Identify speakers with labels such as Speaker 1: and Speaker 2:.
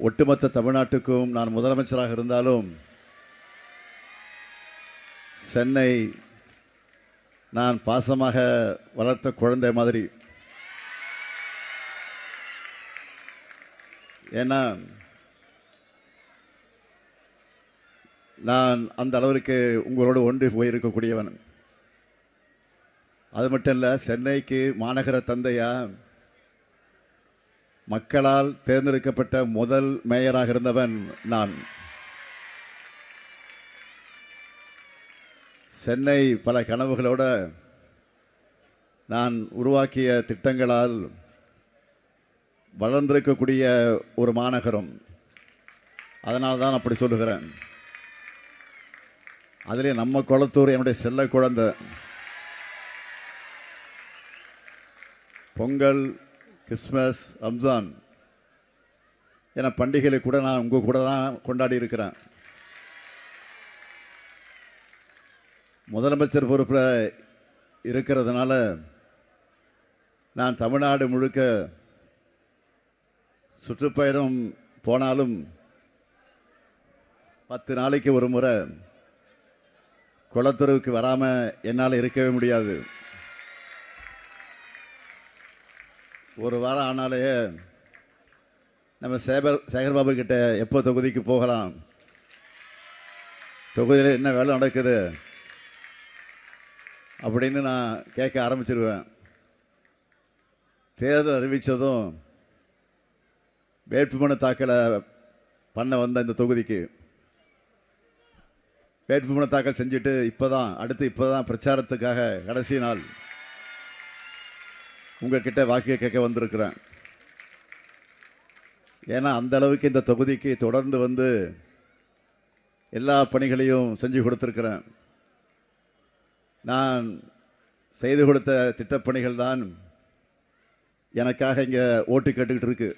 Speaker 1: ஒட்டுமொத்த தமிழ்நாட்டுக்கும் நான் முதலமைச்சராக இருந்தாலும் சென்னை நான் பாசமாக வளர்த்த குழந்தை மாதிரி. ஏன்னா நான் அந்த அளவிற்கு உங்களோடு ஒன்று போயிருக்கக்கூடியவன். அது மட்டும் இல்லை, சென்னைக்கு மாநகர தந்தையா மக்களால் தேர்ந்தெடுக்கப்பட்ட முதல் மேயராக இருந்தவன் நான். சென்னை பல கனவுகளோடு நான் உருவாக்கிய திட்டங்களால் வளர்ந்திருக்கக்கூடிய ஒரு மாநகரம். அதனால தான் அப்படி சொல்லுகிறேன். அதிலே நம்ம குளத்தூர் என்னுடைய செல்ல குழந்தை. பொங்கல், கிறிஸ்மஸ், ரம்ஜான் என பண்டிகைகளை கூட நான் உங்கள் கூட தான் கொண்டாடி இருக்கிறேன். முதலமைச்சர் பொறுப்பில் இருக்கிறதுனால நான் தமிழ்நாடு முழுக்க சுற்றுப்பயணம் போனாலும் 10 நாளைக்கு ஒரு முறை குளத்தூருக்கு வராமல் என்னால் இருக்கவே முடியாது. ஒரு வாரம் ஆனாலே நம்ம சேகர்பாபு கிட்ட எப்போ தொகுதிக்கு போகலாம், தொகுதியில் என்ன வேலை நடக்குது அப்படின்னு நான் கேட்க ஆரம்பிச்சிருவேன். தேர்தல் அறிவித்ததும் வேட்புமனு தாக்கலை பண்ண வந்த இந்த தொகுதிக்கு வேட்புமனு தாக்கல் செஞ்சுட்டு இப்போ தான் பிரச்சாரத்துக்காக கடைசி நாள் உங்ககிட்ட வாக்கு கேட்க வந்திருக்கிறேன். ஏன்னா அந்த அளவுக்கு இந்த தொகுதிக்கு தொடர்ந்து வந்து எல்லா பணிகளையும் செஞ்சு கொடுத்துருக்கிறேன். நான் செய்து கொடுத்த திட்டப்பணிகள் தான் எனக்காக இங்கே ஓட்டு கேட்டுக்கிட்டு இருக்கு.